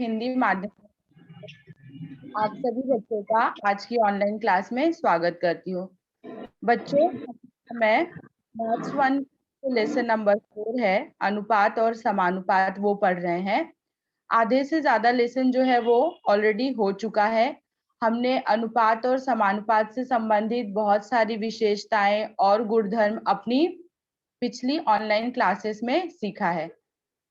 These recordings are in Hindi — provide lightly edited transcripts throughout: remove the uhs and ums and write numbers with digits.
हिंदी माध्यम आप सभी बच्चों का आज की ऑनलाइन क्लास में स्वागत करती हूँ। बच्चों, मैं मैथ्स 1 लेसन नंबर 4 है अनुपात और समानुपात वो पढ़ रहे हैं। आधे से ज्यादा लेसन जो है वो ऑलरेडी हो चुका है। हमने अनुपात और समानुपात से संबंधित बहुत सारी विशेषताएं और गुणधर्म अपनी पिछली ऑनलाइन क्लासेस में सीखा है।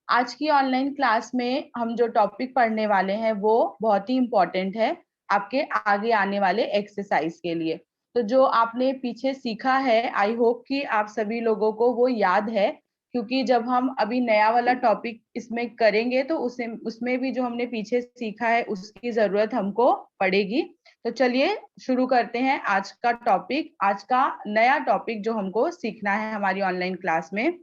आज की ऑनलाइन क्लास में हम जो टॉपिक पढ़ने वाले हैं वो बहुत ही इम्पोर्टेंट है आपके आगे आने वाले एक्सरसाइज के लिए। तो जो आपने पीछे सीखा है, आई होप कि आप सभी लोगों को वो याद है, क्योंकि जब हम अभी नया वाला टॉपिक इसमें करेंगे तो उसमें भी जो हमने पीछे सीखा है उसकी जरूरत हमको पड़ेगी। तो चलिए शुरू करते हैं आज का टॉपिक, आज का नया टॉपिक जो हमको सीखना है हमारी ऑनलाइन क्लास में।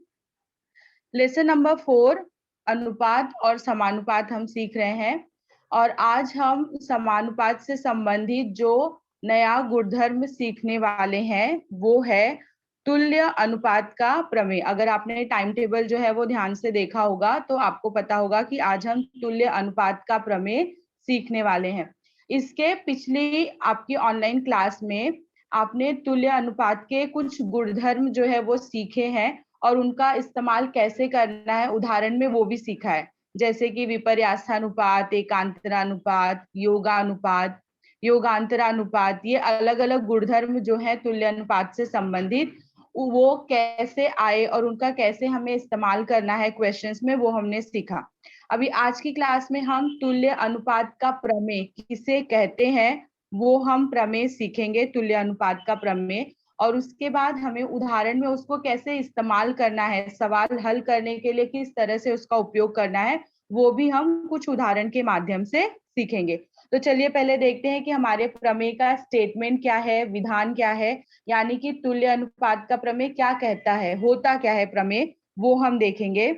लेसन नंबर 4 अनुपात और समानुपात हम सीख रहे हैं और आज हम समानुपात से संबंधित जो नया गुणधर्म सीखने वाले हैं वो है तुल्य अनुपात का प्रमेय। अगर आपने टाइम टेबल जो है वो ध्यान से देखा होगा तो आपको पता होगा कि आज हम तुल्य अनुपात का प्रमेय सीखने वाले हैं। इसके पिछली आपकी ऑनलाइन क्लास में आपने तुल्य अनुपात के कुछ गुणधर्म जो है वो सीखे हैं और उनका इस्तेमाल कैसे करना है उदाहरण में वो भी सीखा है, जैसे कि विपर्यासानुपात, एकांतरानुपात, योगानुपात, योगांतरानुपात। ये अलग अलग गुणधर्म जो है तुल्य अनुपात से संबंधित वो कैसे आए और उनका कैसे हमें इस्तेमाल करना है क्वेश्चंस में, वो हमने सीखा। अभी आज की क्लास में हम तुल्य अनुपात का प्रमेय किसे कहते हैं वो हम प्रमेय सीखेंगे, तुल्य अनुपात का प्रमेय। और उसके बाद हमें उदाहरण में उसको कैसे इस्तेमाल करना है, सवाल हल करने के लिए किस तरह से उसका उपयोग करना है, वो भी हम कुछ उदाहरण के माध्यम से सीखेंगे। तो चलिए पहले देखते हैं कि हमारे प्रमेय का स्टेटमेंट क्या है, विधान क्या है, यानी कि तुल्य अनुपात का प्रमेय क्या कहता है, होता क्या है प्रमेय, वो हम देखेंगे।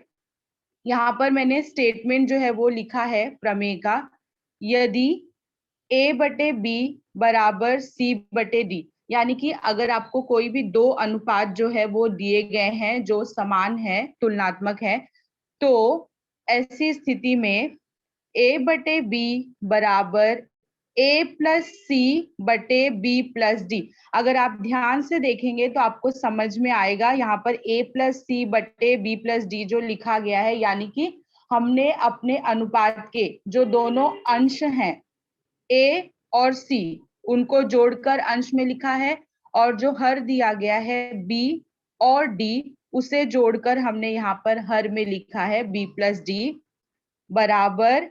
यहाँ पर मैंने स्टेटमेंट जो है वो लिखा है प्रमेय का, यदि A/B बराबर C/D, यानी कि अगर आपको कोई भी दो अनुपात जो है वो दिए गए हैं जो समान है, तुलनात्मक है, तो ऐसी स्थिति में A/B बराबर A+C/B+D। अगर आप ध्यान से देखेंगे तो आपको समझ में आएगा यहाँ पर A+C/B+D जो लिखा गया है, यानी कि हमने अपने अनुपात के जो दोनों अंश हैं A और C उनको जोड़कर अंश में लिखा है और जो हर दिया गया है B और D उसे जोड़कर हमने यहाँ पर हर में लिखा है B+D बराबर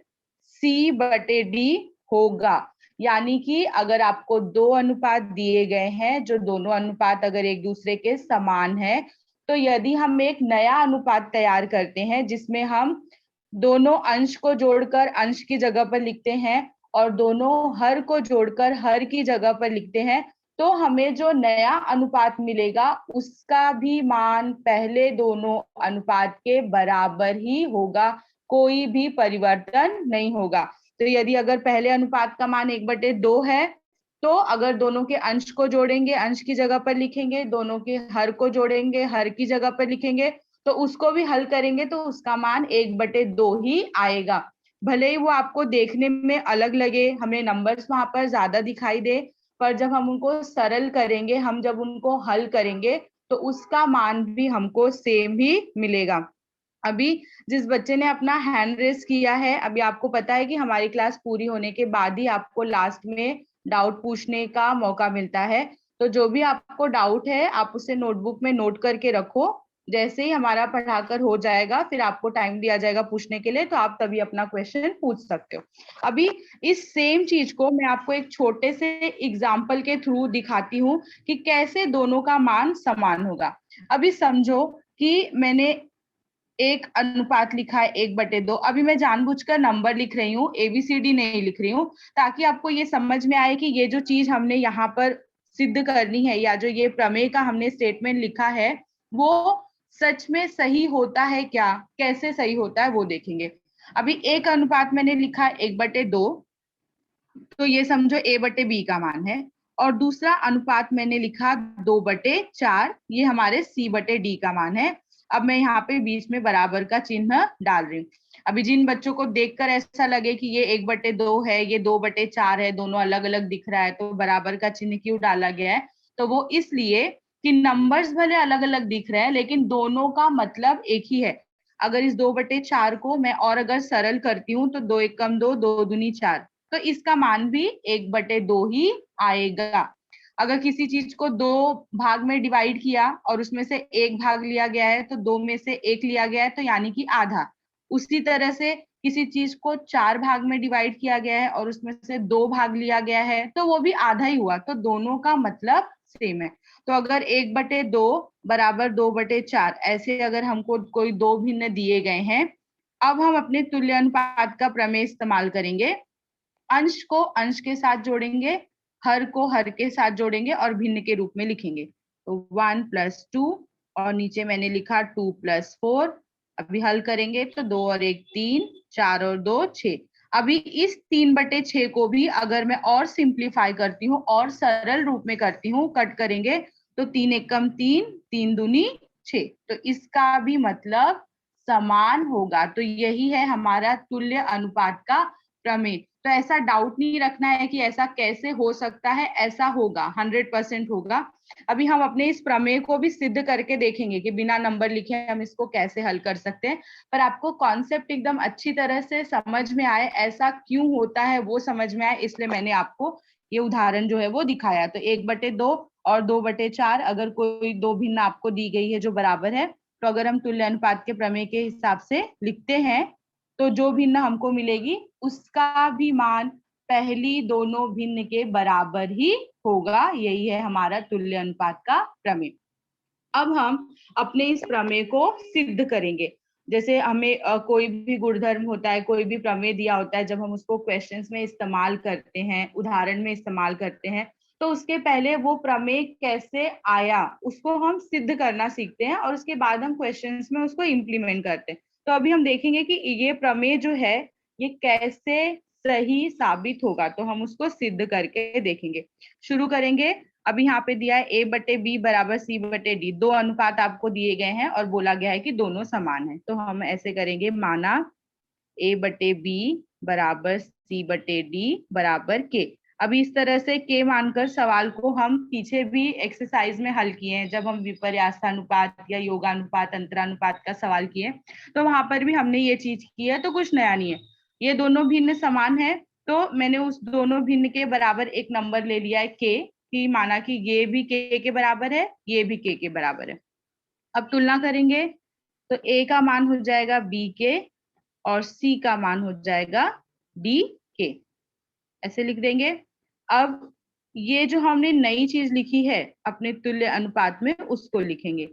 C/D होगा। यानी कि अगर आपको दो अनुपात दिए गए हैं जो दोनों अनुपात अगर एक दूसरे के समान है, तो यदि हम एक नया अनुपात तैयार करते हैं जिसमें हम दोनों अंश को जोड़कर अंश की जगह पर लिखते हैं और दोनों हर को जोड़कर हर की जगह पर लिखते हैं, तो हमें जो नया अनुपात मिलेगा उसका भी मान पहले दोनों अनुपात के बराबर ही होगा, कोई भी परिवर्तन नहीं होगा। तो यदि अगर पहले अनुपात का मान 1/2 है तो अगर दोनों के अंश को जोड़ेंगे अंश की जगह पर लिखेंगे, दोनों के हर को जोड़ेंगे हर की जगह पर लिखेंगे, तो उसको भी हल करेंगे तो उसका मान 1/2 ही आएगा। भले ही वो आपको देखने में अलग लगे, हमें नंबर्स वहां पर ज्यादा दिखाई दे, पर जब हम उनको सरल करेंगे, हम जब उनको हल करेंगे तो उसका मान भी हमको सेम ही मिलेगा। अभी जिस बच्चे ने अपना हैंड रेस किया है, अभी आपको पता है कि हमारी क्लास पूरी होने के बाद ही आपको लास्ट में डाउट पूछने का मौका मिलता है। तो जो भी आपको डाउट है आप उसे नोटबुक में नोट करके रखो, जैसे ही हमारा पढ़ाकर हो जाएगा फिर आपको टाइम दिया जाएगा पूछने के लिए, तो आप तभी अपना क्वेश्चन पूछ सकते हो। अभी इस सेम चीज को मैं आपको एक छोटे से एग्जाम्पल के थ्रू दिखाती हूँ कि कैसे दोनों का मान समान होगा। अभी समझो कि मैंने एक अनुपात लिखा है 1/2। अभी मैं जानबूझकर नंबर लिख रही हूँ, ABCD नहीं लिख रही हूँ, ताकि आपको ये समझ में आए कि ये जो चीज हमने यहाँ पर सिद्ध करनी है या जो ये प्रमेय का हमने स्टेटमेंट लिखा है वो सच में सही होता है क्या, कैसे सही होता है वो देखेंगे। अभी एक अनुपात मैंने लिखा 1/2, तो ये समझो A/B का मान है, और दूसरा अनुपात मैंने लिखा 2/4, ये हमारे C/D का मान है। अब मैं यहाँ पे बीच में बराबर का चिन्ह डाल रही हूँ। अभी जिन बच्चों को देखकर ऐसा लगे कि ये 1/2 है, ये 2/4 है, दोनों अलग अलग दिख रहा है, तो बराबर का चिन्ह क्यों डाला गया है? तो वो इसलिए कि नंबर्स भले अलग अलग दिख रहे हैं लेकिन दोनों का मतलब एक ही है। अगर इस 2/4 को मैं और अगर सरल करती हूँ तो 2 एकम 2, 2 दूनी 4, तो इसका मान भी 1/2 ही आएगा। अगर किसी चीज को 2 भाग में डिवाइड किया और उसमें से एक भाग लिया गया है तो 2 में से एक लिया गया है, तो यानी कि आधा। उसी तरह से किसी चीज को 4 भाग में डिवाइड किया गया है और उसमें से 2 भाग लिया गया है तो वो भी आधा ही हुआ, तो दोनों का मतलब सेम है। तो अगर 1/2 बराबर 2/4 ऐसे अगर हमको कोई दो भिन्न दिए गए हैं, अब हम अपने तुल्य अनुपात का प्रमेय इस्तेमाल करेंगे। अंश को अंश के साथ जोड़ेंगे, हर को हर के साथ जोड़ेंगे और भिन्न के रूप में लिखेंगे। तो 1 + 2 और नीचे मैंने लिखा 2 + 4। अभी हल करेंगे तो 2 और 1 3, 4 और 2 6। अभी इस 3/6 को भी अगर मैं और सिंप्लीफाई करती हूँ और सरल रूप में करती हूँ, कट करेंगे तो 3 एकम 3, 3 दूनी 6, तो इसका भी मतलब समान होगा। तो यही है हमारा तुल्य अनुपात का प्रमेय। तो ऐसा डाउट नहीं रखना है कि ऐसा कैसे हो सकता है, ऐसा होगा, 100% होगा। अभी हम अपने इस प्रमेय को भी सिद्ध करके देखेंगे कि बिना नंबर लिखे हम इसको कैसे हल कर सकते हैं। पर आपको कॉन्सेप्ट एकदम अच्छी तरह से समझ में आए, ऐसा क्यों होता है वो समझ में आए, इसलिए मैंने आपको ये उदाहरण जो है वो दिखाया। तो 1/2 और 2/4 अगर कोई दो भिन्न आपको दी गई है जो बराबर है, तो अगर हम तुल्य अनुपात के प्रमेय के हिसाब से लिखते हैं तो जो भिन्न हमको मिलेगी उसका भी मान पहली दोनों भिन्न के बराबर ही होगा। यही है हमारा तुल्य अनुपात का प्रमेय। अब हम अपने इस प्रमेय को सिद्ध करेंगे। जैसे हमें कोई भी गुणधर्म होता है, कोई भी प्रमेय दिया होता है, जब हम उसको क्वेश्चंस में इस्तेमाल करते हैं, उदाहरण में इस्तेमाल करते हैं, तो उसके पहले वो प्रमेय कैसे आया उसको हम सिद्ध करना सीखते हैं और उसके बाद हम क्वेश्चंस में उसको इम्प्लीमेंट करते हैं। तो अभी हम देखेंगे कि ये प्रमेय जो है ये कैसे सही साबित होगा, तो हम उसको सिद्ध करके देखेंगे। शुरू करेंगे। अभी यहाँ पे दिया है A/B = C/D, दो अनुपात आपको दिए गए हैं और बोला गया है कि दोनों समान है। तो हम ऐसे करेंगे, माना A/B = C/D = K। अभी इस तरह से K मानकर सवाल को हम पीछे भी एक्सरसाइज में हल किए हैं, जब हम विपर्यासानुपात या योगानुपात, अंतरानुपात का सवाल किए तो वहां पर भी हमने ये चीज की है, तो कुछ नया नहीं है। ये दोनों भिन्न समान है तो मैंने उस दोनों भिन्न के बराबर एक नंबर ले लिया है K, कि माना कि ये भी K के बराबर है, ये भी K के बराबर है। अब तुलना करेंगे तो A का मान हो जाएगा BK और C का मान हो जाएगा DK, ऐसे लिख देंगे। अब ये जो हमने नई चीज लिखी है अपने तुल्य अनुपात में, उसको लिखेंगे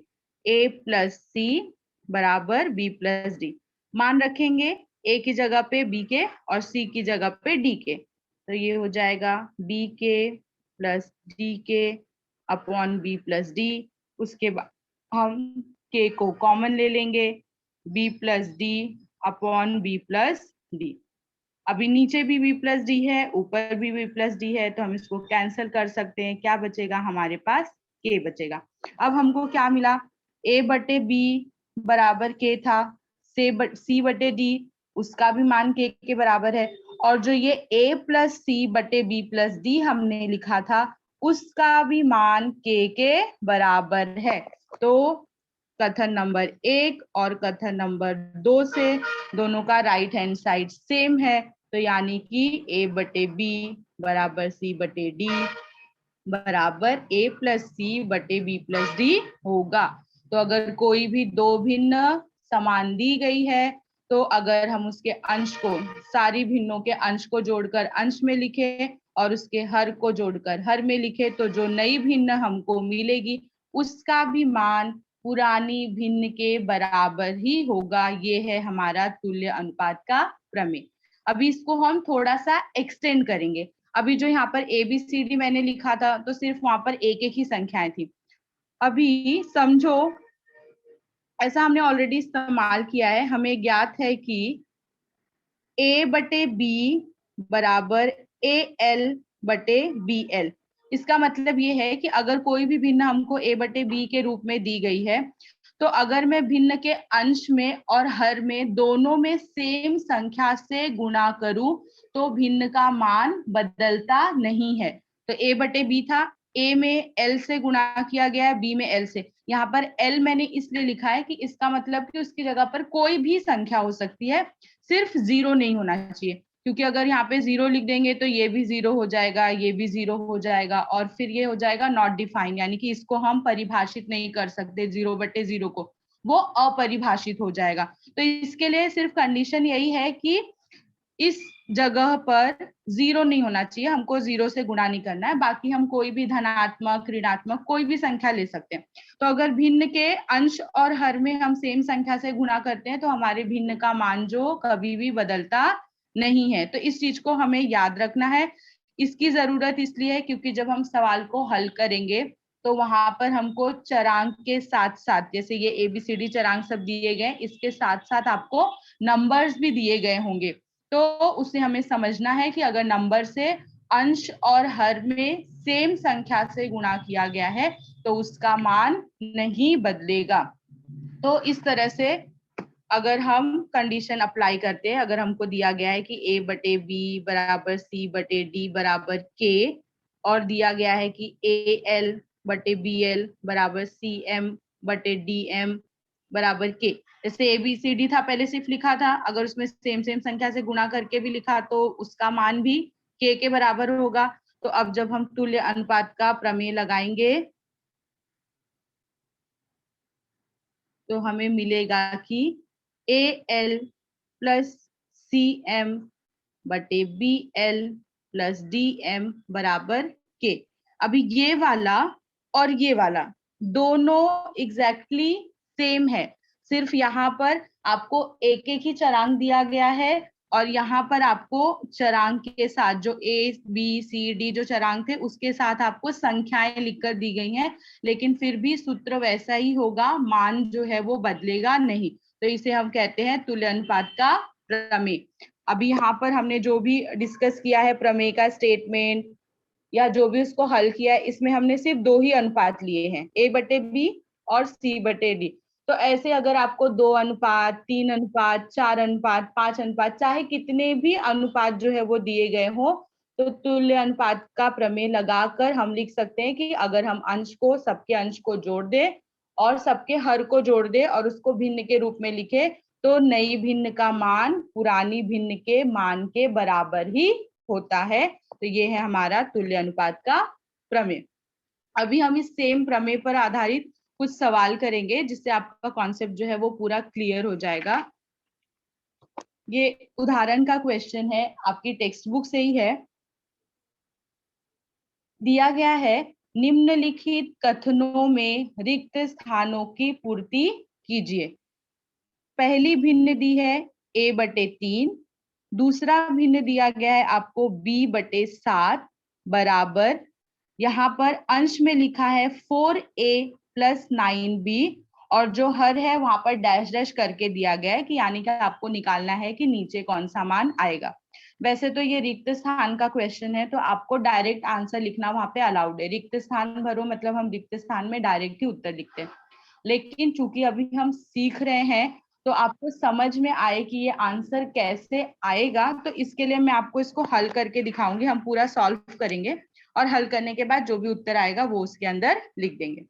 A + C = B + D। मान रखेंगे A की जगह पे BK और C की जगह पे DK, तो ये हो जाएगा BK + DK / B + D। उसके बाद हम K को कॉमन ले लेंगे, B + D / B + D। अभी नीचे भी B + D है, ऊपर भी B + D है, तो हम इसको कैंसिल कर सकते हैं। क्या बचेगा हमारे पास? K बचेगा। अब हमको क्या मिला? A/B = K था, C/D उसका भी मान K के बराबर है, और जो ये A + C/B + D हमने लिखा था उसका भी मान K के बराबर है। तो कथन नंबर 1 और कथन नंबर 2 से दोनों का राइट हैंड साइड सेम है, तो यानी कि A/B = C/D बराबर A + C/B + D होगा। तो अगर कोई भी दो भिन्न समान दी गई है तो अगर हम उसके अंश को, सारी भिन्नों के अंश को जोड़कर अंश में लिखे और उसके हर को जोड़कर हर में लिखे, तो जो नई भिन्न हमको मिलेगी उसका भी मान पुरानी भिन्न के बराबर ही होगा। ये है हमारा तुल्य अनुपात का प्रमेय। अभी इसको हम थोड़ा सा एक्सटेंड करेंगे। अभी जो यहाँ पर ABCD मैंने लिखा था तो सिर्फ वहां पर एक एक ही संख्याएं थी। अभी समझो ऐसा हमने ऑलरेडी इस्तेमाल किया है, हमें ज्ञात है कि A/B = AL/BL। इसका मतलब ये है कि अगर कोई भी भिन्न हमको A/B के रूप में दी गई है तो अगर मैं भिन्न के अंश में और हर में दोनों में सेम संख्या से गुणा करूं तो भिन्न का मान बदलता नहीं है। तो a बटे b था, a में l से गुणा किया गया है, b में l से। यहाँ पर l मैंने इसलिए लिखा है कि इसका मतलब कि उसकी जगह पर कोई भी संख्या हो सकती है, सिर्फ 0 नहीं होना चाहिए, क्योंकि अगर यहाँ पे 0 लिख देंगे तो ये भी 0 हो जाएगा, ये भी 0 हो जाएगा, और फिर ये हो जाएगा नॉट डिफाइंड, यानी कि इसको हम परिभाषित नहीं कर सकते 0 बटे 0 को, वो अपरिभाषित हो जाएगा। तो इसके लिए सिर्फ कंडीशन यही है कि इस जगह पर 0 नहीं होना चाहिए, हमको 0 से गुणा नहीं करना है, बाकी हम कोई भी धनात्मक ऋणात्मक कोई भी संख्या ले सकते हैं। तो अगर भिन्न के अंश और हर में हम सेम संख्या से गुणा करते हैं तो हमारे भिन्न का मान जो कभी भी बदलता नहीं है। तो इस चीज को हमें याद रखना है। इसकी जरूरत इसलिए है क्योंकि जब हम सवाल को हल करेंगे तो वहां पर हमको चरांक के साथ साथ, जैसे ये ABCD चरांक सब दिए गए, इसके साथ साथ आपको नंबर्स भी दिए गए होंगे। तो उसे हमें समझना है कि अगर नंबर से अंश और हर में सेम संख्या से गुणा किया गया है तो उसका मान नहीं बदलेगा। तो इस तरह से अगर हम कंडीशन अप्लाई करते हैं, अगर हमको दिया गया है कि a बटे b बराबर c बटे d बराबर k, और दिया गया है कि al बटे bl बराबर cm बटे dm बराबर k, जैसे ABCD था पहले सिर्फ लिखा था, अगर उसमें सेम सेम संख्या से गुणा करके भी लिखा तो उसका मान भी k के बराबर होगा। तो अब जब हम तुल्य अनुपात का प्रमेय लगाएंगे तो हमें मिलेगा कि AL प्लस CM बटे BL प्लस DM बराबर K। अभी ये वाला और ये वाला दोनों एग्जैक्टली सेम है, सिर्फ यहाँ पर आपको एक एक ही चरांक दिया गया है और यहाँ पर आपको चरांक के साथ जो A B C D जो चरांक थे उसके साथ आपको संख्याएं लिखकर दी गई हैं, लेकिन फिर भी सूत्र वैसा ही होगा, मान जो है वो बदलेगा नहीं। तो इसे हम कहते हैं तुल्य अनुपात का प्रमेय। अभी यहाँ पर हमने जो भी डिस्कस किया है प्रमेय का स्टेटमेंट या जो भी उसको हल किया है, इसमें हमने सिर्फ 2 ही अनुपात लिए हैं, A बटे B और C बटे D। तो ऐसे अगर आपको 2 अनुपात, 3 अनुपात, 4 अनुपात, 5 अनुपात, चाहे कितने भी अनुपात जो है वो दिए गए हो, तो तुल्य अनुपात का प्रमेय लगाकर हम लिख सकते हैं कि अगर हम अंश को, सबके अंश को जोड़ दे और सबके हर को जोड़ दे और उसको भिन्न के रूप में लिखे तो नई भिन्न का मान पुरानी भिन्न के मान के बराबर ही होता है। तो ये है हमारा तुल्य अनुपात का प्रमेय। अभी हम इस सेम प्रमेय पर आधारित कुछ सवाल करेंगे जिससे आपका कॉन्सेप्ट जो है वो पूरा क्लियर हो जाएगा। ये उदाहरण का क्वेश्चन है, आपकी टेक्स्ट बुक से ही है। दिया गया है निम्नलिखित कथनों में रिक्त स्थानों की पूर्ति कीजिए। पहली भिन्न दी है A बटे 3, दूसरा भिन्न दिया गया है आपको B बटे 7 बराबर, यहाँ पर अंश में लिखा है 4A प्लस 9B और जो हर है वहां पर डैश डैश करके दिया गया है कि यानी कि आपको निकालना है कि नीचे कौन सा मान आएगा। वैसे तो ये रिक्त स्थान का क्वेश्चन है तो आपको डायरेक्ट आंसर लिखना वहां पे अलाउड है, रिक्त स्थान भरो मतलब हम रिक्त स्थान में डायरेक्ट ही उत्तर लिखते हैं। लेकिन चूंकि अभी हम सीख रहे हैं तो आपको समझ में आए कि ये आंसर कैसे आएगा, तो इसके लिए मैं आपको इसको हल करके दिखाऊंगी। हम पूरा सॉल्व करेंगे और हल करने के बाद जो भी उत्तर आएगा वो उसके अंदर लिख देंगे।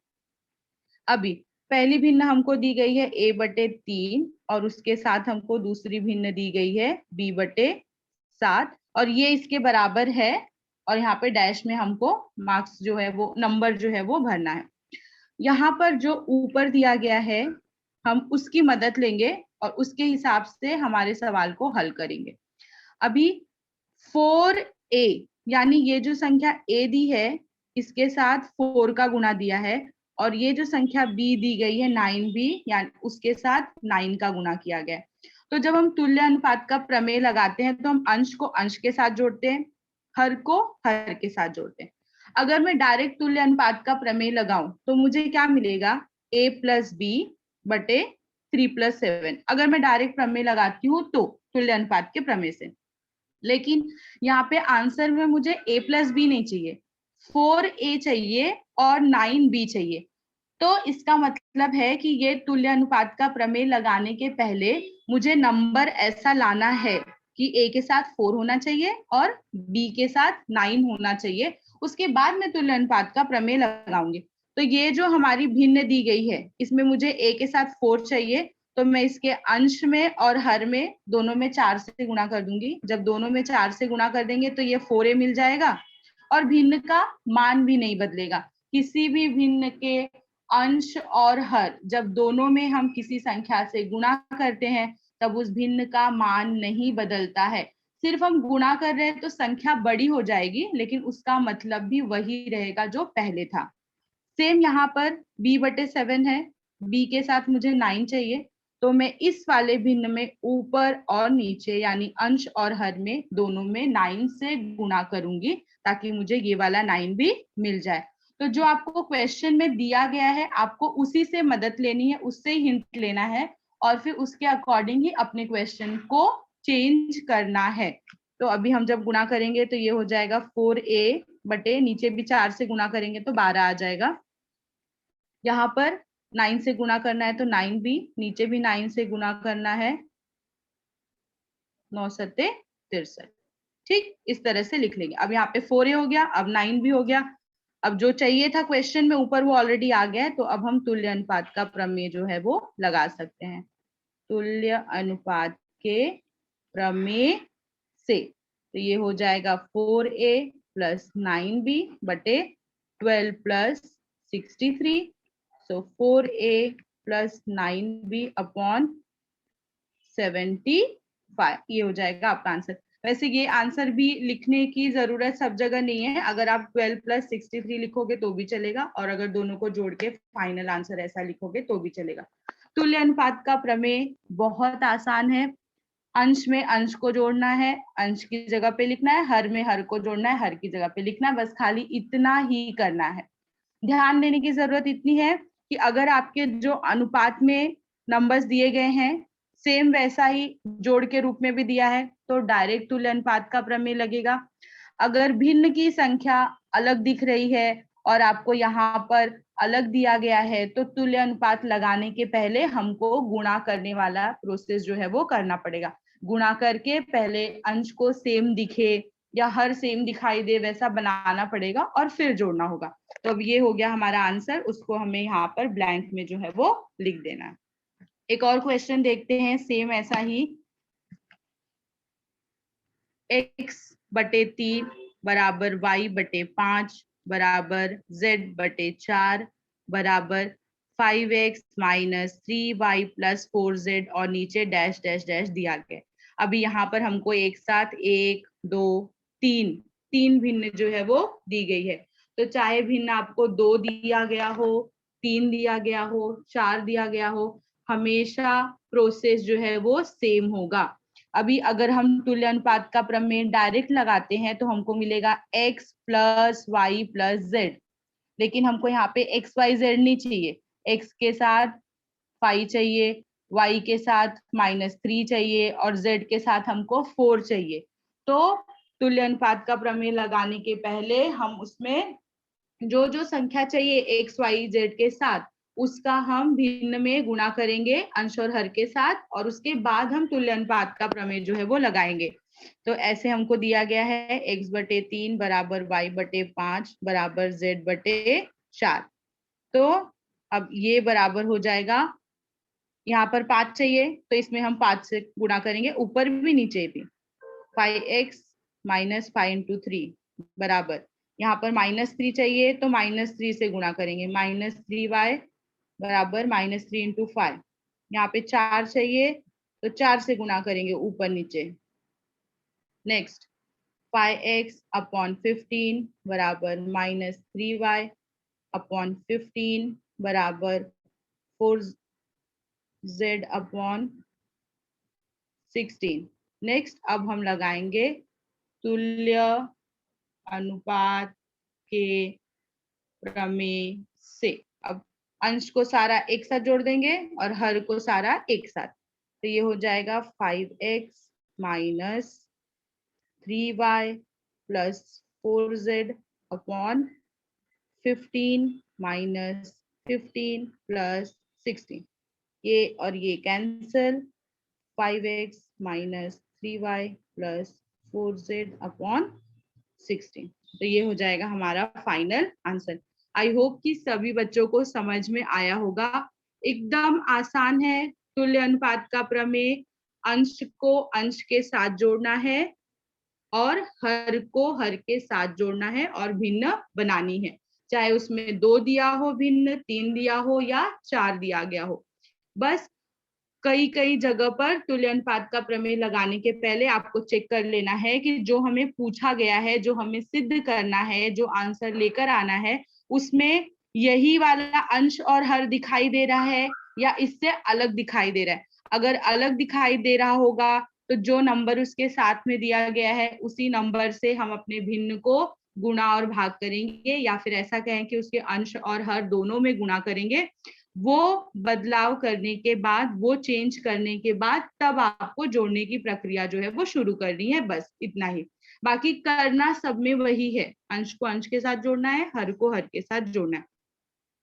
अभी पहली भिन्न हमको दी गई है A बटे 3 और उसके साथ हमको दूसरी भिन्न दी गई है B बटे 7 और ये इसके बराबर है और यहाँ पे डैश में हमको मार्क्स जो है वो नंबर जो है वो भरना है। यहाँ पर जो ऊपर दिया गया है हम उसकी मदद लेंगे और उसके हिसाब से हमारे सवाल को हल करेंगे। अभी 4A यानी ये जो संख्या A दी है इसके साथ 4 का गुणा दिया है और ये जो संख्या B दी गई है 9B यानी उसके साथ 9 का गुणा किया गया है। तो जब हम तुल्य अनुपात का प्रमेय लगाते हैं तो हम अंश को अंश के साथ जोड़ते हैं, हर को हर के साथ जोड़ते हैं। अगर मैं डायरेक्ट तुल्य अनुपात का प्रमेय लगाऊं तो मुझे क्या मिलेगा, A प्लस B बटे 3 प्लस 7। अगर मैं डायरेक्ट प्रमेय लगाती हूँ तो तुल्य अनुपात के प्रमेय से, लेकिन यहाँ पे आंसर में मुझे A प्लस बी नहीं चाहिए, 4A चाहिए और 9B चाहिए। तो इसका मतलब मतलब है कि ये तुल्य अनुपात का प्रमेय लगाने के पहले मुझे नंबर ऐसा लाना है कि ए के साथ 4 होना चाहिए और बी के साथ 9 होना चाहिए, उसके बाद मैं तुल्य अनुपात का प्रमेय लगाऊंगी। तो ये जो हमारी भिन्न दी गई है, इसमें मुझे ए के साथ 4 चाहिए, तो मैं इसके अंश में और हर में दोनों में 4 से गुणा कर दूंगी। जब दोनों में 4 से गुणा कर देंगे तो ये 4a मिल जाएगा और भिन्न का मान भी नहीं बदलेगा। किसी भी भिन्न के अंश और हर जब दोनों में हम किसी संख्या से गुणा करते हैं तब उस भिन्न का मान नहीं बदलता है। सिर्फ हम गुणा कर रहे हैं तो संख्या बड़ी हो जाएगी, लेकिन उसका मतलब भी वही रहेगा जो पहले था। सेम यहाँ पर b/7 है, b के साथ मुझे 9 चाहिए, तो मैं इस वाले भिन्न में ऊपर और नीचे यानी अंश और हर में दोनों में 9 से गुणा करूंगी ताकि मुझे ये वाला 9 भी मिल जाए। तो जो आपको क्वेश्चन में दिया गया है आपको उसी से मदद लेनी है, उससे हिंट लेना है और फिर उसके अकॉर्डिंग ही अपने क्वेश्चन को चेंज करना है। तो अभी हम जब गुणा करेंगे तो ये हो जाएगा 4a बटे नीचे भी 4 से गुणा करेंगे तो 12 आ जाएगा। यहाँ पर 9 से गुणा करना है तो 9 भी, नीचे भी 9 से गुणा करना है, 9 सत्ते 63। ठीक, इस तरह से लिख लेंगे। अब यहाँ पे 4a हो गया, अब 9 भी हो गया। अब जो चाहिए था क्वेश्चन में ऊपर वो ऑलरेडी आ गया है, तो अब हम तुल्य अनुपात का प्रमेय जो है वो लगा सकते हैं। तुल्य अनुपात के प्रमेय से तो ये हो जाएगा 4a प्लस 9b बटे 12 प्लस 63। सो 4a प्लस 9b अपॉन 75, ये हो जाएगा आपका आंसर। वैसे ये आंसर भी लिखने की जरूरत सब जगह नहीं है, अगर आप 12 प्लस 63 लिखोगे तो भी चलेगा और अगर दोनों को जोड़ के फाइनल आंसर ऐसा लिखोगे तो भी चलेगा। तुल्य अनुपात का प्रमेय बहुत आसान है। अंश में अंश को जोड़ना है, अंश की जगह पे लिखना है, हर में हर को जोड़ना है, हर की जगह पे लिखना है, बस खाली इतना ही करना है। ध्यान देने की जरूरत इतनी है कि अगर आपके जो अनुपात में नंबर्स दिए गए हैं सेम वैसा ही जोड़ के रूप में भी दिया है तो डायरेक्ट तुल्य अनुपात का प्रमेय लगेगा। अगर भिन्न की संख्या अलग दिख रही है और आपको यहाँ पर अलग दिया गया है तो तुल्य अनुपात लगाने के पहले हमको गुणा करने वाला प्रोसेस जो है वो करना पड़ेगा। गुणा करके पहले अंश को सेम दिखे या हर सेम दिखाई दे वैसा बनाना पड़ेगा और फिर जोड़ना होगा। तो अब ये हो गया हमारा आंसर, उसको हमें यहाँ पर ब्लैंक में जो है वो लिख देना है। एक और क्वेश्चन देखते हैं सेम ऐसा ही। x/3 बराबर y/5 बराबर z/4 बराबर 5x minus 3y plus 4z और नीचे डैश डैश डैश दिया गया। अभी यहाँ पर हमको एक साथ 1 2 3 भिन्न जो है वो दी गई है। तो चाहे भिन्न आपको 2 दिया गया हो, 3 दिया गया हो, 4 दिया गया हो, हमेशा प्रोसेस जो है वो सेम होगा। अभी अगर हम तुल्य अनुपात का प्रमेय डायरेक्ट लगाते हैं तो हमको मिलेगा x plus y plus z, लेकिन हमको यहाँ पे एक्स वाई जेड नहीं चाहिए, x के साथ 5 चाहिए, y के साथ -3 चाहिए और z के साथ हमको 4 चाहिए। तो तुल्य अनुपात का प्रमेय लगाने के पहले हम उसमें जो जो संख्या चाहिए एक्स वाई जेड के साथ उसका हम भिन्न में गुणा करेंगे अंश और हर के साथ और उसके बाद हम तुल्य अनुपात का प्रमेय जो है वो लगाएंगे। तो ऐसे हमको दिया गया है x/3 बराबर y/5 बराबर z/4। तो अब ये बराबर हो जाएगा, यहाँ पर 5 चाहिए तो इसमें हम 5 से गुणा करेंगे ऊपर भी नीचे भी। 5x माइनस 5 इंटू 3 बराबर, यहाँ पर -3 चाहिए तो -3 से गुणा करेंगे, -3y बराबर -3 इंटू 5। यहाँ पे 4 चाहिए तो 4 से गुणा करेंगे ऊपर नीचे। नेक्स्ट 5x अपॉन 15 बराबर -3y अपॉन 15 बराबर 4z अपॉन 16। नेक्स्ट अब हम लगाएंगे तुल्य अनुपात के प्रमेय से। अब अंश को सारा एक साथ जोड़ देंगे और हर को सारा एक साथ, तो ये हो जाएगा 5x minus 3y plus 4z upon 15 minus 15 plus 16। ये और ये cancel, 5x minus 3y plus 4z upon 16। तो ये हो जाएगा हमारा फाइनल आंसर। आई होप कि सभी बच्चों को समझ में आया होगा। एकदम आसान है। तुल्य अनुपात का प्रमेय, अंश को अंश के साथ जोड़ना है और हर को हर के साथ जोड़ना है और भिन्न बनानी है, चाहे उसमें 2 दिया हो भिन्न, 3 दिया हो या 4 दिया गया हो। बस कई कई जगह पर तुल्य अनुपात का प्रमेय लगाने के पहले आपको चेक कर लेना है कि जो हमें पूछा गया है, जो हमें सिद्ध करना है, जो आंसर लेकर आना है, उसमें यही वाला अंश और हर दिखाई दे रहा है या इससे अलग दिखाई दे रहा है। अगर अलग दिखाई दे रहा होगा तो जो नंबर उसके साथ में दिया गया है उसी नंबर से हम अपने भिन्न को गुणा और भाग करेंगे, या फिर ऐसा कहें कि उसके अंश और हर दोनों में गुणा करेंगे। वो बदलाव करने के बाद, वो चेंज करने के बाद तब आपको जोड़ने की प्रक्रिया जो है वो शुरू करनी है। बस इतना ही, बाकी करना सब में वही है, अंश को अंश के साथ जोड़ना है, हर को हर के साथ जोड़ना है।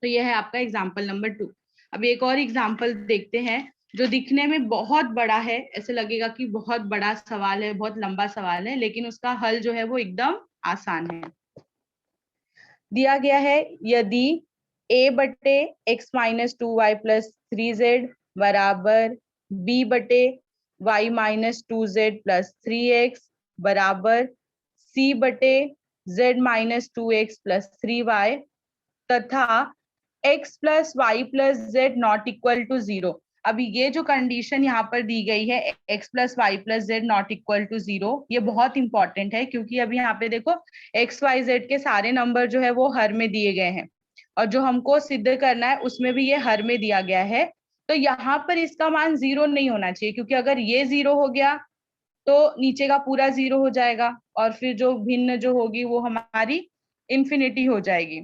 तो यह है आपका एग्जाम्पल नंबर 2। अब एक और एग्जाम्पल देखते हैं जो दिखने में बहुत बड़ा है, ऐसे लगेगा कि बहुत बड़ा सवाल है, बहुत लंबा सवाल है, लेकिन उसका हल जो है वो एकदम आसान है। दिया गया है, यदि a बटे x minus 2y plus 3z बराबर b बटे y minus 2z plus 3x बराबर c बटे z minus 2x plus 3y तथा x plus y plus z not equal to 0। अभी ये जो कंडीशन यहाँ पर दी गई है, x plus y plus z not equal to 0, ये बहुत इंपॉर्टेंट है, क्योंकि अभी यहाँ पे देखो x y z के सारे नंबर जो है वो हर में दिए गए हैं और जो हमको सिद्ध करना है उसमें भी ये हर में दिया गया है। तो यहाँ पर इसका मान 0 नहीं होना चाहिए, क्योंकि अगर ये 0 हो गया तो नीचे का पूरा 0 हो जाएगा और फिर जो भिन्न जो होगी वो हमारी इंफिनिटी हो जाएगी।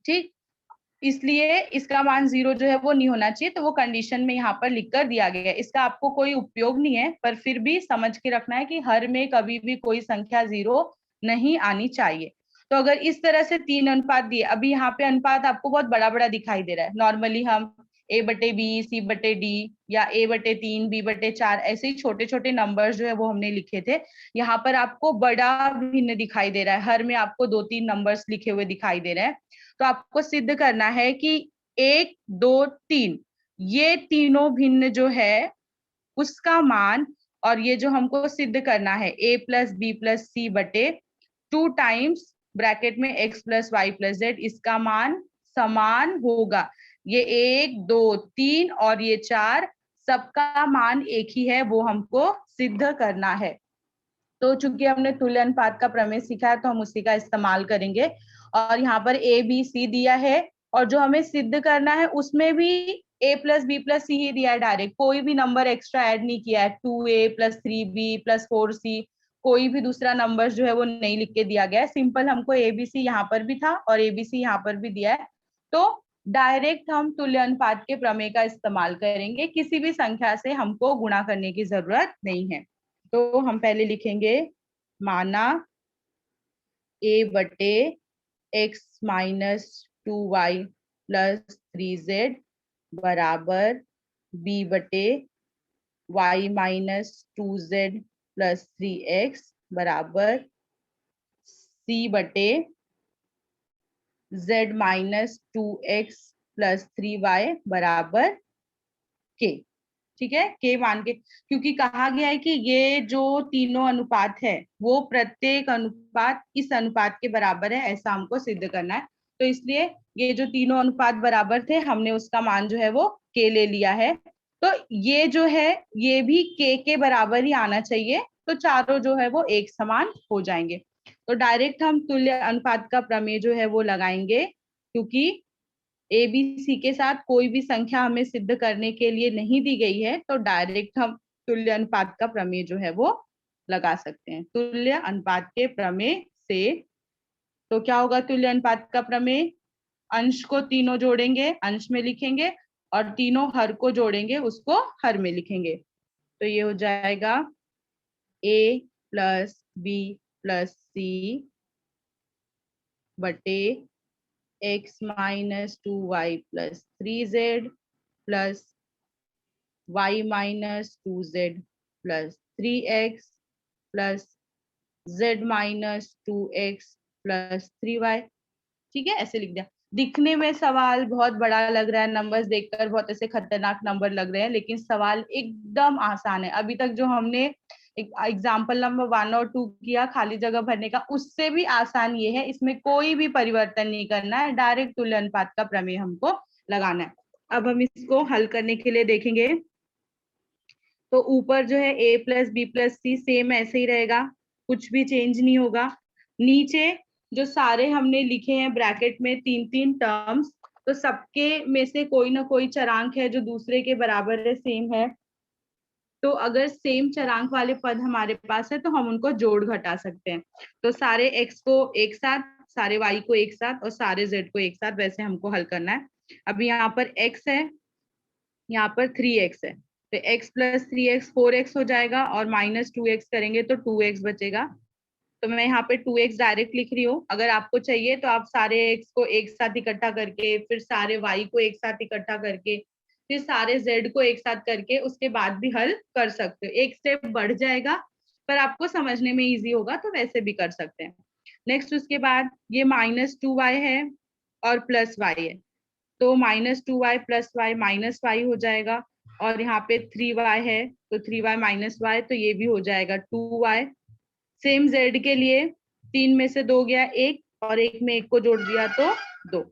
ठीक, इसलिए इसका मान 0 जो है वो नहीं होना चाहिए। तो वो कंडीशन में यहाँ पर लिख कर दिया गया है। इसका आपको कोई उपयोग नहीं है, पर फिर भी समझ के रखना है कि हर में कभी भी कोई संख्या 0 नहीं आनी चाहिए। तो अगर इस तरह से 3 अनुपात दिए, अभी यहाँ पे अनुपात आपको बहुत बड़ा बड़ा दिखाई दे रहा है। नॉर्मली हम a बटे बी, सी बटे डी या a बटे 3, b बटे 4 ऐसे ही छोटे छोटे नंबर जो है वो हमने लिखे थे। यहाँ पर आपको बड़ा भिन्न दिखाई दे रहा है, हर में आपको 2-3 नंबर्स लिखे हुए दिखाई दे रहे हैं। तो आपको सिद्ध करना है कि 1, 2, 3 ये तीनों भिन्न जो है उसका मान, और ये जो हमको सिद्ध करना है a plus b plus c बटे 2 टाइम्स ब्रैकेट में x plus y plus z, इसका मान समान होगा। ये 1, 2, 3 और ये 4 सबका मान एक ही है, वो हमको सिद्ध करना है। तो चूंकि हमने तुल्य अनुपात का प्रमेय सीखा है तो हम उसी का इस्तेमाल करेंगे। और यहाँ पर ए बी सी दिया है और जो हमें सिद्ध करना है उसमें भी a प्लस बी प्लस सी ही दिया है डायरेक्ट, कोई भी नंबर एक्स्ट्रा ऐड नहीं किया है। 2a plus 3b plus 4c, कोई भी दूसरा नंबर जो है वो नहीं लिख के दिया गया है। सिंपल हमको abc यहाँ पर भी था और abc यहाँ पर भी दिया है। तो डायरेक्ट हम तुल्य अनुपात के प्रमेय का इस्तेमाल करेंगे, किसी भी संख्या से हमको गुणा करने की जरूरत नहीं है। तो हम पहले लिखेंगे, माना a बटे x minus 2y plus 3z बराबर b बटे y minus 2z plus 3x बराबर c बटे z minus 2x plus 3y बराबर k। ठीक है, के मान के, क्योंकि कहा गया है कि ये जो तीनों अनुपात है वो प्रत्येक अनुपात इस अनुपात के बराबर है, ऐसा हमको सिद्ध करना है। तो इसलिए ये जो तीनों अनुपात बराबर थे हमने उसका मान जो है वो के ले लिया है। तो ये जो है ये भी के बराबर ही आना चाहिए, तो चारों जो है वो एक समान हो जाएंगे। तो डायरेक्ट हम तुल्य अनुपात का प्रमेय जो है वो लगाएंगे, क्योंकि ए बी सी के साथ कोई भी संख्या हमें सिद्ध करने के लिए नहीं दी गई है, तो डायरेक्ट हम तुल्य अनुपात का प्रमेय जो है वो लगा सकते हैं। तुल्य अनुपात के प्रमेय से तो क्या होगा, तुल्य अनुपात का प्रमेय, अंश को तीनों जोड़ेंगे, अंश में लिखेंगे, और तीनों हर को जोड़ेंगे, उसको हर में लिखेंगे। तो ये हो जाएगा a plus b plus c बटे x minus 2y plus 3z plus y minus 2z plus 3x plus z minus 2x plus 3y। ठीक है, ऐसे लिख दिया। दिखने में सवाल बहुत बड़ा लग रहा है, नंबर्स देखकर बहुत ऐसे खतरनाक नंबर लग रहे हैं, लेकिन सवाल एकदम आसान है। अभी तक जो हमने एग्जाम्पल नंबर 1 और 2 किया खाली जगह भरने का, उससे भी आसान ये है। इसमें कोई भी परिवर्तन नहीं करना है, डायरेक्ट तुल्य अनुपात का प्रमेय हमको लगाना है। अब हम इसको हल करने के लिए देखेंगे, तो ऊपर जो है a plus b plus c same ऐसे ही रहेगा, कुछ भी चेंज नहीं होगा। नीचे जो सारे हमने लिखे हैं ब्रैकेट में 3-3 टर्म्स, तो सबके में से कोई ना कोई चरांक है जो दूसरे के बराबर है, सेम है। तो अगर सेम चरांक वाले पद हमारे पास है तो हम उनको जोड़ घटा सकते हैं। तो सारे x को एक साथ, सारे y को एक साथ और सारे z को एक साथ, वैसे हमको हल करना है। अभी यहाँ पर x है, यहाँ पर 3x है, तो x प्लस 3x 4x हो जाएगा, और माइनस 2x करेंगे तो 2x बचेगा। तो मैं यहाँ पे 2x डायरेक्ट लिख रही हूँ। अगर आपको चाहिए तो आप सारे x को एक साथ इकट्ठा करके, फिर सारे y को एक साथ इकट्ठा करके, फिर सारे z को एक साथ करके उसके बाद भी हल कर सकते हो। एक स्टेप बढ़ जाएगा, पर आपको समझने में इजी होगा, तो वैसे भी कर सकते हैं। नेक्स्ट उसके बाद ये माइनस 2y है और प्लस y है, तो minus 2y plus y minus y हो जाएगा। और यहाँ पे 3y है, तो 3y माइनस y, तो ये भी हो जाएगा 2y। सेम z के लिए 3 में से 2 गया 1, और 1 में 1 को जोड़ दिया तो 2।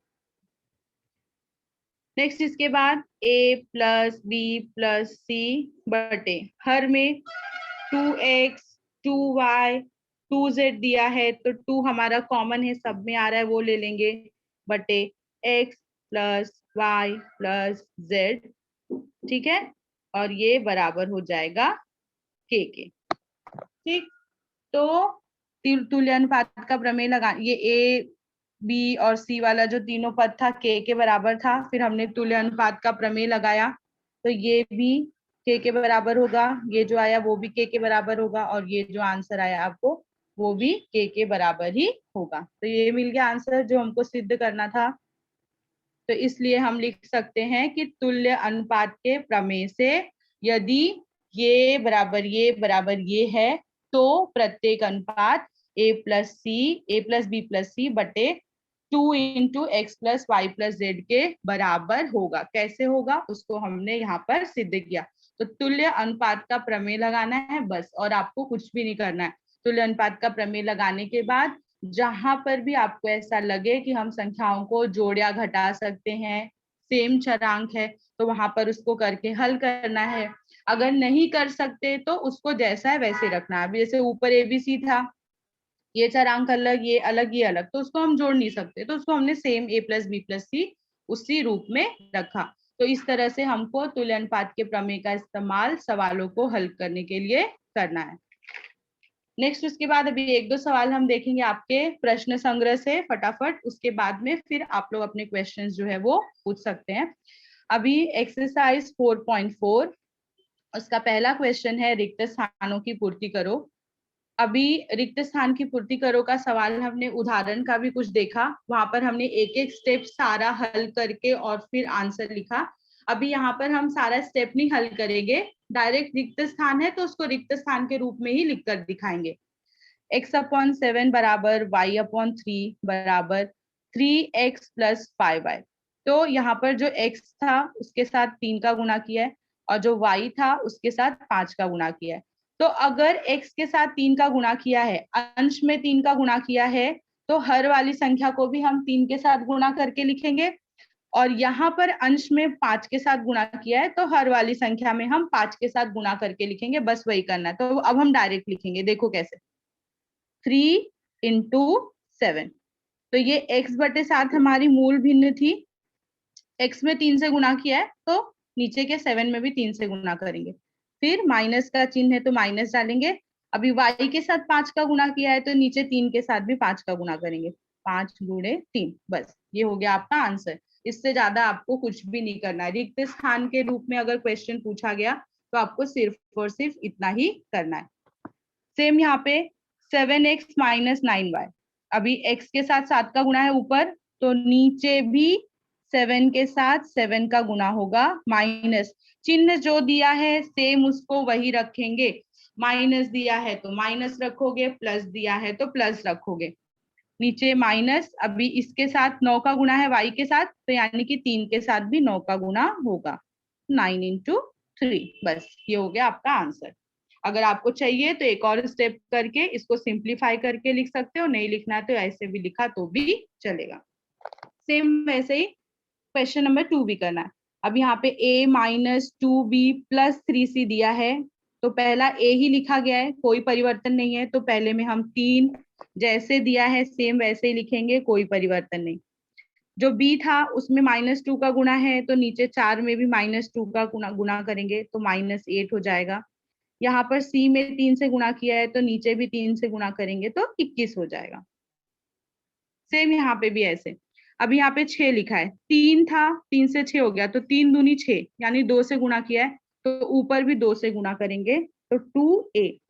नेक्स्ट इसके बाद a plus b plus c बटे हर में 2x 2y 2z दिया है, तो 2 हमारा कॉमन है, सब में आ रहा है, वो ले लेंगे, बटे x plus y plus z। ठीक है, और ये बराबर हो जाएगा k के। ठीक, तो तुल्य अनुपात का प्रमेय लगा, ये a b और c वाला जो तीनों पद था k के बराबर था, फिर हमने तुल्य अनुपात का प्रमेय लगाया, तो ये भी k के बराबर होगा, ये जो आया वो भी k के बराबर होगा, और ये जो आंसर आया आपको वो भी k के बराबर ही होगा। तो ये मिल गया आंसर जो हमको सिद्ध करना था। तो इसलिए हम लिख सकते हैं कि तुल्य अनुपात के प्रमेय से यदि ये बराबर ये है, तो प्रत्येक अनुपात a plus b plus c बटे 2 into x plus y plus z के बराबर होगा। कैसे होगा उसको हमने यहाँ पर सिद्ध किया। तो तुल्य अनुपात का प्रमेय लगाना है बस, और आपको कुछ भी नहीं करना है। तुल्य अनुपात का प्रमेय लगाने के बाद जहां पर भी आपको ऐसा लगे कि हम संख्याओं को जोड़ या घटा सकते हैं, सेम चरांक है, तो वहां पर उसको करके हल करना है। अगर नहीं कर सकते तो उसको जैसा है वैसे रखना है। अभी जैसे ऊपर एबीसी था, ये चरांक अलग, ये अलग, ये अलग, तो उसको हम जोड़ नहीं सकते, तो उसको हमने same a plus b plus c उसी रूप में रखा। तो इस तरह से हमको तुल्य अनुपात के प्रमेय का इस्तेमाल सवालों को हल करने के लिए करना है। नेक्स्ट उसके बाद अभी 1-2 सवाल हम देखेंगे आपके प्रश्न संग्रह से फटाफट, उसके बाद में फिर आप लोग अपने क्वेश्चंस जो है वो पूछ सकते हैं। अभी एक्सरसाइज 4.4, उसका पहला क्वेश्चन है रिक्त स्थानों की पूर्ति करो। अभी रिक्त स्थान की पूर्ति करो का सवाल हमने उदाहरण का भी कुछ देखा, वहां पर हमने एक एक स्टेप सारा हल करके और फिर आंसर लिखा। अभी यहाँ पर हम सारा स्टेप नहीं हल करेंगे, डायरेक्ट रिक्त स्थान है तो उसको रिक्त स्थान के रूप में ही लिखकर दिखाएंगे। x/7 बराबर y/3 बराबर 3x प्लस 5y। तो यहाँ पर जो x था उसके साथ 3 का गुणा किया है, और जो y था उसके साथ 5 का गुणा किया है। तो अगर x के साथ 3 का गुणा किया है, अंश में 3 का गुणा किया है, तो हर वाली संख्या को भी हम 3 के साथ गुणा करके लिखेंगे, और यहाँ पर अंश में 5 के साथ गुणा किया है, तो हर वाली संख्या में हम 5 के साथ गुणा करके लिखेंगे, बस वही करना है। तो अब हम डायरेक्ट लिखेंगे, देखो कैसे, 3 इंटू 7, तो ये x/7 हमारी मूल भिन्न थी, x में 3 से गुणा किया है तो नीचे के 7 में भी 3 से गुणा करेंगे, फिर माइनस का चिन्ह है तो माइनस डालेंगे। अभी y के साथ 5 का गुणा किया है तो नीचे 3 के साथ भी 5 का गुणा करेंगे, 5 गुणे 3, बस ये हो गया आपका आंसर। इससे ज्यादा आपको कुछ भी नहीं करना है। रिक्त स्थान के रूप में अगर क्वेश्चन पूछा गया तो आपको सिर्फ और सिर्फ इतना ही करना है। सेम यहाँ पे 7x माइनस 9y, अभी x के साथ 7 का गुणा है ऊपर, तो नीचे भी 7 के साथ 7 का गुना होगा, माइनस चिन्ह जो दिया है सेम उसको वही रखेंगे, माइनस दिया है तो माइनस रखोगे, प्लस दिया है तो प्लस रखोगे, नीचे माइनस। अभी इसके साथ 9 का गुना है y के साथ, तो यानी कि 3 के साथ भी 9 का गुना होगा, 9 into 3। बस ये हो गया आपका आंसर। अगर आपको चाहिए तो एक और स्टेप करके इसको सिंप्लीफाई करके लिख सकते हो, नहीं लिखना है तो ऐसे भी लिखा तो भी चलेगा। सेम वैसे ही क्वेश्चन नंबर 2 भी करना है। अब यहाँ पे a minus 2b plus 3c दिया है, तो पहला a ही लिखा गया है, कोई परिवर्तन नहीं है, तो पहले में हम 3 जैसे दिया है सेम वैसे ही लिखेंगे, कोई परिवर्तन नहीं। जो b था उसमें -2 का गुणा है, तो नीचे 4 में भी -2 का गुणा करेंगे तो -8 हो जाएगा। यहाँ पर c में 3 से गुणा किया है, तो नीचे भी 3 से गुणा करेंगे तो 21 हो जाएगा। सेम यहाँ पे भी ऐसे। अब यहाँ पे 6 लिखा है, 3 था 3 से 6 हो गया, तो 3 दूनी 6 यानी 2 से गुणा किया है, तो ऊपर भी 2 से गुणा करेंगे तो 2a।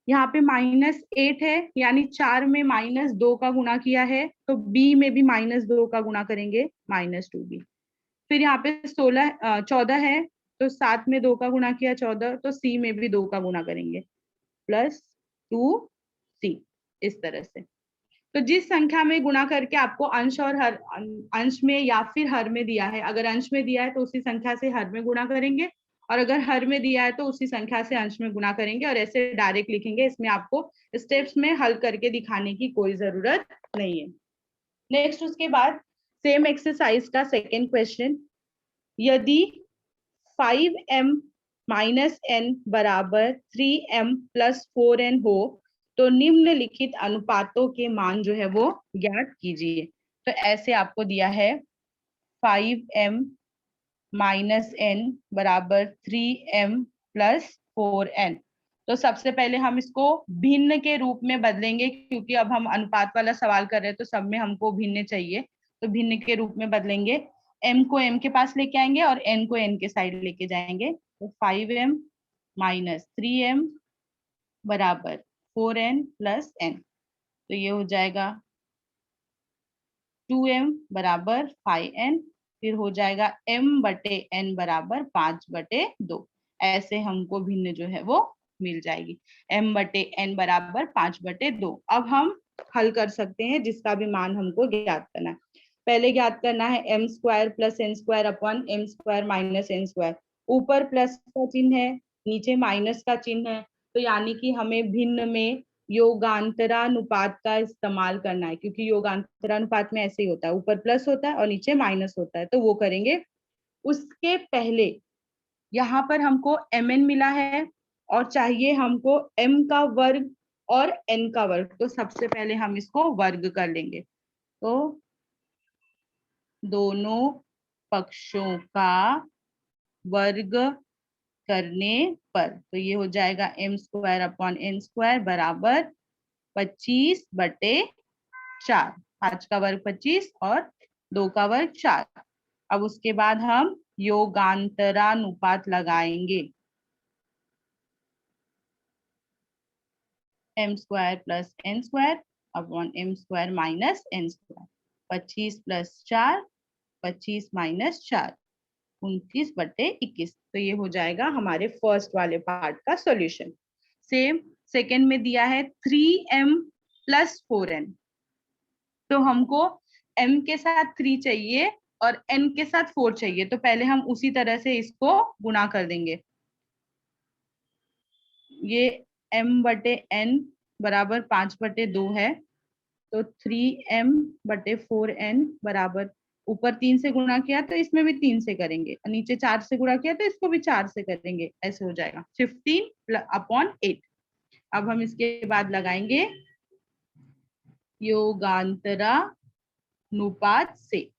यहाँ पे -8 है, यानी 4 में -2 का गुणा किया है, तो b में भी -2 का गुणा करेंगे, -2b। फिर यहाँ पे 14 है, तो 7 में 2 का गुणा किया 14, तो c में भी 2 का गुणा करेंगे, +2c। इस तरह से। तो जिस संख्या में गुणा करके आपको अंश और हर अंश में या फिर हर में दिया है, अगर अंश में दिया है तो उसी संख्या से हर में गुणा करेंगे, और अगर हर में दिया है तो उसी संख्या से अंश में गुणा करेंगे, और ऐसे डायरेक्ट लिखेंगे। इसमें आपको स्टेप्स में हल करके दिखाने की कोई जरूरत नहीं है। नेक्स्ट उसके बाद सेम एक्सरसाइज का सेकेंड क्वेश्चन, यदि 5m माइनस n बराबर 3m प्लस 4n हो तो निम्नलिखित अनुपातों के मान जो है वो ज्ञात कीजिए। तो ऐसे आपको दिया है 5m माइनस n बराबर 3m प्लस 4n। तो सबसे पहले हम इसको भिन्न के रूप में बदलेंगे, क्योंकि अब हम अनुपात वाला सवाल कर रहे हैं तो सब में हमको भिन्न चाहिए, तो भिन्न के रूप में बदलेंगे। m को m के पास लेके आएंगे और n को n के साइड लेके जाएंगे, तो 5m माइनस 3m बराबर 4n प्लस n। तो ये हो जाएगा 2m बराबर 5n, फिर हो जाएगा m बटे n बराबर 5/2। ऐसे हमको भिन्न जो है वो मिल जाएगी, m बटे n बराबर 5/2। अब हम हल कर सकते हैं, जिसका भी मान हमको ज्ञात करना है। पहले ज्ञात करना है m square plus n square upon m square minus n square. ऊपर प्लस का चिन्ह है, नीचे माइनस का चिन्ह है, तो यानी कि हमें भिन्न में योगांतरानुपात का इस्तेमाल करना है, क्योंकि योगांतरानुपात में ऐसे ही होता है, ऊपर प्लस होता है और नीचे माइनस होता है, तो वो करेंगे। उसके पहले यहाँ पर हमको mn मिला है और चाहिए हमको m का वर्ग और n का वर्ग, तो सबसे पहले हम इसको वर्ग कर लेंगे। तो दोनों पक्षों का वर्ग करने पर तो ये हो जाएगा m square upon n square बराबर 25/4। 5 का वर्ग 25 और 2 का वर्ग 4। अब उसके बाद हम योगांतरानुपात लगाएंगे, m square plus n square upon m square minus n square. 25 plus 4 25 minus 4 29/21। तो ये हो जाएगा हमारे फर्स्ट वाले पार्ट का सॉल्यूशन। सेम सेकेंड में दिया है 3m प्लस 4n, तो हमको m के साथ 3 चाहिए और n के साथ 4 चाहिए, तो पहले हम उसी तरह से इसको गुणा कर देंगे। ये m बटे n बराबर 5/2 है, तो 3m बटे 4n बराबर, ऊपर 3 से गुणा किया तो इसमें भी 3 से करेंगे, नीचे 4 से गुणा किया तो इसको भी 4 से करेंगे, ऐसे हो जाएगा 15/8। अब हम इसके बाद लगाएंगे योगांतरानुपात से।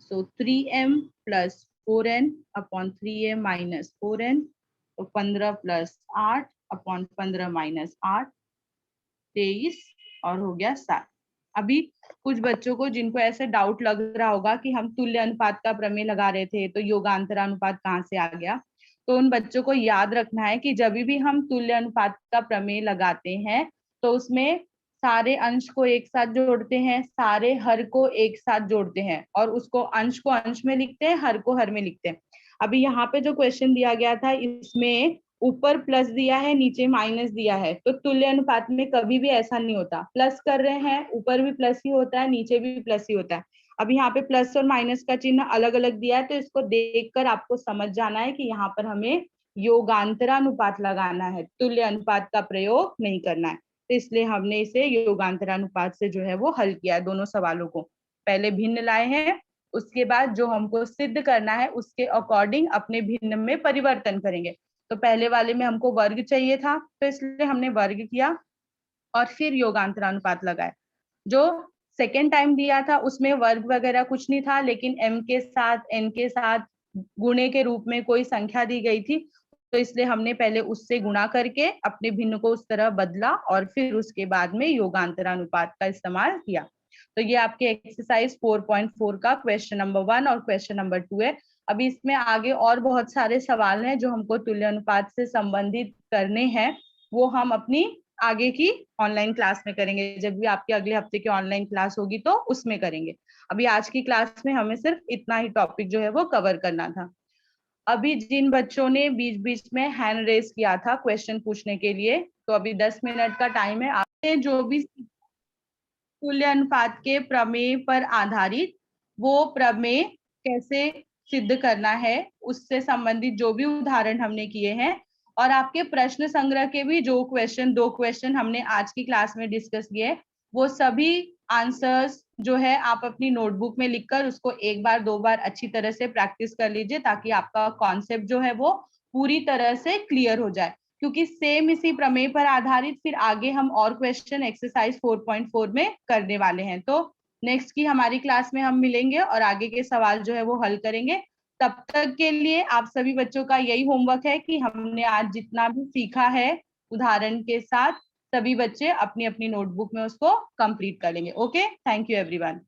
सो 3m plus 4n upon 3m minus 4n, तो 15 प्लस 8 अपॉन 15 माइनस 8 23 और हो गया 7। अभी कुछ बच्चों को जिनको ऐसे डाउट लग रहा होगा कि हम तुल्य अनुपात का प्रमेय लगा रहे थे तो योगांतरानुपात कहाँ से आ गया, तो उन बच्चों को याद रखना है कि जब भी हम तुल्य अनुपात का प्रमेय लगाते हैं तो उसमें सारे अंश को एक साथ जोड़ते हैं, सारे हर को एक साथ जोड़ते हैं और उसको अंश को अंश में लिखते हैं, हर को हर में लिखते हैं। अभी यहाँ पे जो क्वेश्चन दिया गया था इसमें ऊपर प्लस दिया है, नीचे माइनस दिया है, तो तुल्य अनुपात में कभी भी ऐसा नहीं होता। प्लस कर रहे हैं, ऊपर भी प्लस ही होता है, नीचे भी प्लस ही होता है। अब यहाँ पे प्लस और माइनस का चिन्ह अलग अलग दिया है, तो इसको देखकर आपको समझ जाना है कि यहाँ पर हमें योगांतरानुपात लगाना है, तुल्य अनुपात का प्रयोग नहीं करना है। तो इसलिए हमने इसे योगांतरानुपात से जो है वो हल किया है दोनों सवालों को। पहले भिन्न लाए हैं, उसके बाद जो हमको सिद्ध करना है उसके अकॉर्डिंग अपने भिन्न में परिवर्तन करेंगे। तो पहले वाले में हमको वर्ग चाहिए था, तो इसलिए हमने वर्ग किया और फिर योगांतरानुपात लगाया। जो सेकेंड टाइम दिया था उसमें वर्ग वगैरह कुछ नहीं था, लेकिन m के साथ n के साथ गुणे के रूप में कोई संख्या दी गई थी, तो इसलिए हमने पहले उससे गुणा करके अपने भिन्न को उस तरह बदला और फिर उसके बाद में योगांतरानुपात का इस्तेमाल किया। तो ये आपके एक्सरसाइज 4.4 का क्वेश्चन नंबर 1 और क्वेश्चन नंबर 2 है। अभी इसमें आगे और बहुत सारे सवाल हैं जो हमको तुल्य अनुपात से संबंधित करने हैं, वो हम अपनी आगे की ऑनलाइन क्लास में करेंगे। जब भी आपके अगले हफ्ते की ऑनलाइन क्लास होगी तो उसमें करेंगे। अभी आज की क्लास में हमें सिर्फ इतना ही टॉपिक जो है वो कवर करना था। अभी जिन बच्चों ने बीच बीच में हैंड रेस किया था क्वेश्चन पूछने के लिए, तो अभी 10 मिनट का टाइम है। आपने जो भी तुल्य अनुपात के प्रमेय पर आधारित वो प्रमेय कैसे सिद्ध करना है, उससे संबंधित जो भी उदाहरण हमने किए हैं और आपके प्रश्न संग्रह के भी जो दो क्वेश्चन हमने आज की क्लास में डिस्कस किए, वो सभी आंसर्स जो है आप अपनी नोटबुक में लिखकर उसको एक बार दो बार अच्छी तरह से प्रैक्टिस कर लीजिए, ताकि आपका कॉन्सेप्ट जो है वो पूरी तरह से क्लियर हो जाए। क्योंकि सेम इसी प्रमेय पर आधारित फिर आगे हम और क्वेश्चन एक्सरसाइज 4.4 में करने वाले हैं। तो नेक्स्ट की हमारी क्लास में हम मिलेंगे और आगे के सवाल जो है वो हल करेंगे। तब तक के लिए आप सभी बच्चों का यही होमवर्क है कि हमने आज जितना भी सीखा है उदाहरण के साथ, सभी बच्चे अपनी अपनी नोटबुक में उसको कंप्लीट कर लेंगे। Okay, thank you everyone.